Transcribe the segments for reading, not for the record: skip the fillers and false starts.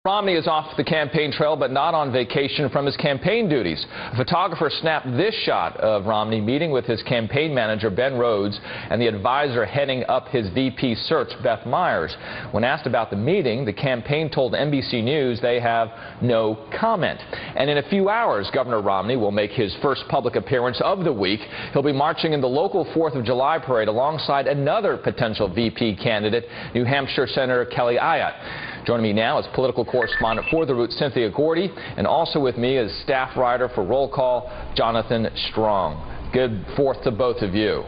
Romney is off the campaign trail, but not on vacation from his campaign duties. A photographer snapped this shot of Romney meeting with his campaign manager, Ben Rhodes, and the advisor heading up his VP search, Beth Myers. When asked about the meeting, the campaign told NBC News they have no comment. And in a few hours, Governor Romney will make his first public appearance of the week. He'll be marching in the local 4th of July parade alongside another potential VP candidate, New Hampshire Senator Kelly Ayotte. Joining me now is political correspondent for The Root, Cynthia Gordy, and also with me is staff writer for Roll Call, Jonathan Strong. Good 4th to both of you.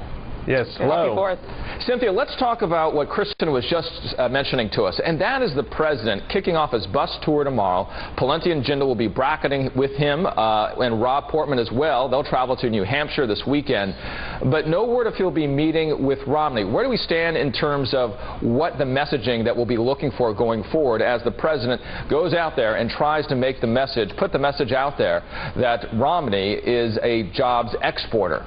Yes, hello. Happy 4th. Cynthia, let's talk about what Kristen was just mentioning to us, and that is the president kicking off his bus tour tomorrow. Pawlenty and Jindal will be bracketing with him, and Rob Portman as well. They'll travel to New Hampshire this weekend, but no word if he'll be meeting with Romney. Where do we stand in terms of what the messaging that we'll be looking for going forward as the president goes out there and tries to make the message, put the message out there that Romney is a jobs exporter?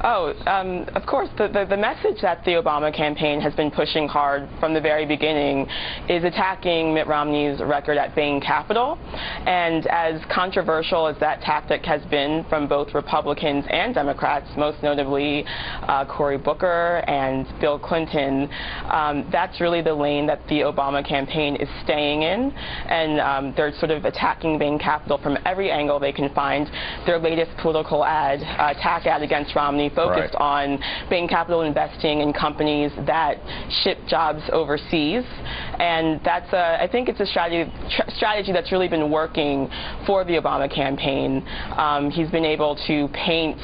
Of course, the message that the Obama campaign has been pushing hard from the very beginning is attacking Mitt Romney's record at Bain Capital. And as controversial as that tactic has been from both Republicans and Democrats, most notably Cory Booker and Bill Clinton, that's really the lane that the Obama campaign is staying in. And they're sort of attacking Bain Capital from every angle they can find. Their latest political attack ad against Romney focused on Bain Capital investing in companies that ship jobs overseas, and that's I think it's a strategy that's really been working for the Obama campaign. He's been able to paint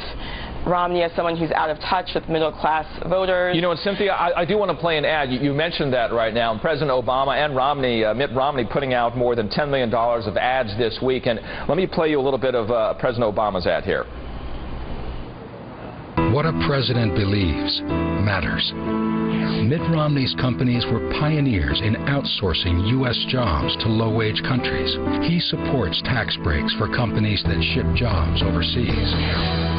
Romney as someone who's out of touch with middle-class voters. You know, and Cynthia, I do want to play an ad. You mentioned that right now. President Obama and Mitt Romney putting out more than $10 million of ads this week. And let me play you a little bit of President Obama's ad here. What a president believes matters. Mitt Romney's companies were pioneers in outsourcing U.S. jobs to low-wage countries. He supports tax breaks for companies that ship jobs overseas.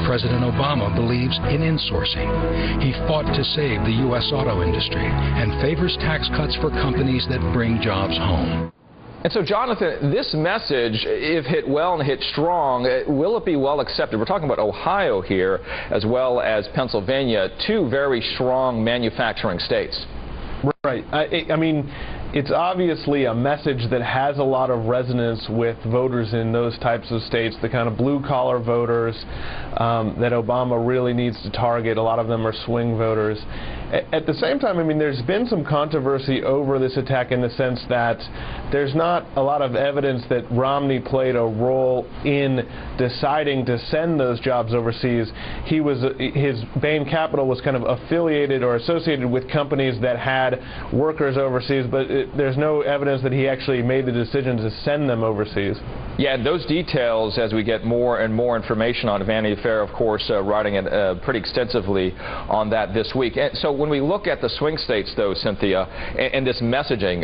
President Obama believes in insourcing. He fought to save the U.S. auto industry and favors tax cuts for companies that bring jobs home. And so, Jonathan, this message, if hit well and hit strong, will it be well accepted? We're talking about Ohio here, as well as Pennsylvania, two very strong manufacturing states. Right. I mean, it's obviously a message that has a lot of resonance with voters in those types of states, the kind of blue-collar voters that Obama really needs to target. A lot of them are swing voters. At the same time, I mean, there's been some controversy over this attack in the sense that there's not a lot of evidence that Romney played a role in deciding to send those jobs overseas. His Bain Capital was kind of affiliated or associated with companies that had workers overseas, but there's no evidence that he actually made the decision to send them overseas. Yeah, and those details, as we get more and more information on Vanity Fair, of course, writing it pretty extensively on that this week. And so when we look at the swing states, though, Cynthia, and this messaging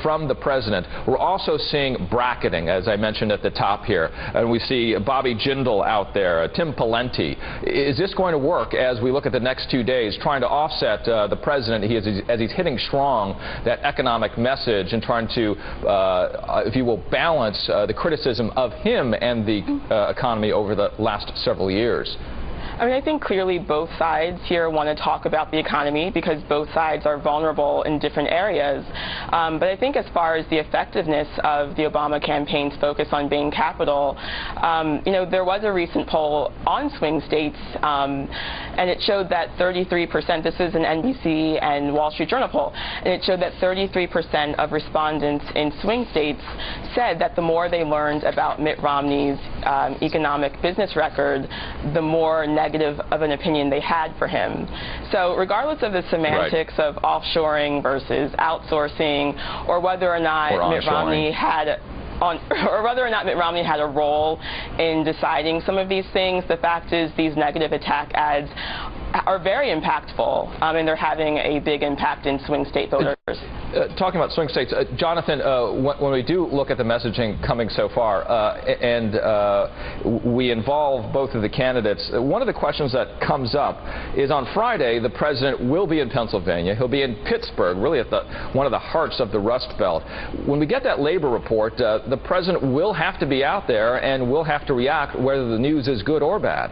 from the president, we're also seeing bracketing, as I mentioned at the top here. And we see Bobby Jindal out there, Tim Pawlenty. Is this going to work as we look at the next 2 days, trying to offset the president as he's hitting strong that economic message and trying to, if you will, balance the criticism of him and the economy over the last several years? I mean, I think clearly both sides here want to talk about the economy because both sides are vulnerable in different areas. But I think as far as the effectiveness of the Obama campaign's focus on Bain Capital, you know, there was a recent poll on swing states, and it showed that 33%, this is an NBC and Wall Street Journal poll, and it showed that 33% of respondents in swing states said that the more they learned about Mitt Romney's economic business record, the more negative of an opinion they had for him. So regardless of the semantics of offshoring versus outsourcing, or whether or not Mitt Romney had a role in deciding some of these things, the fact is these negative attack ads are very impactful, and they're having a big impact in swing state voters. Talking about swing states, Jonathan, when we do look at the messaging coming so far, and we involve both of the candidates, one of the questions that comes up is on Friday, the president will be in Pennsylvania. He'll be in Pittsburgh, really at one of the hearts of the Rust Belt. When we get that labor report, the president will have to be out there and will have to react whether the news is good or bad.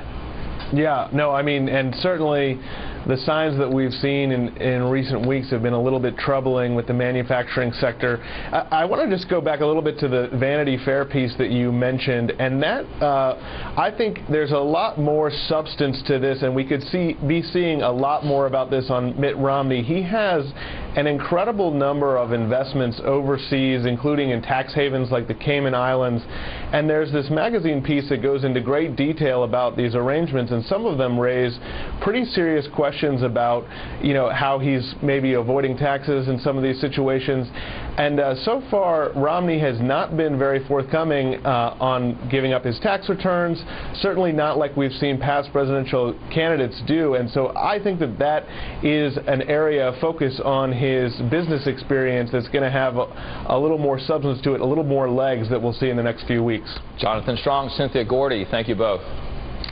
Yeah, no, I mean, and certainly the signs that we've seen in recent weeks have been a little bit troubling with the manufacturing sector. I want to just go back a little bit to the Vanity Fair piece that you mentioned, and that I think there's a lot more substance to this, and we could be seeing a lot more about this on Mitt Romney. He has an incredible number of investments overseas, including in tax havens like the Cayman Islands, and there's this magazine piece that goes into great detail about these arrangements, and some of them raise pretty serious questions about, you know, how he's maybe avoiding taxes in some of these situations. And so far, Romney has not been very forthcoming on giving up his tax returns, certainly not like we've seen past presidential candidates do. And so I think that that is an area of focus on his business experience that's going to have a little more substance to it, a little more legs that we'll see in the next few weeks. Jonathan Strong, Cynthia Gordy, thank you both.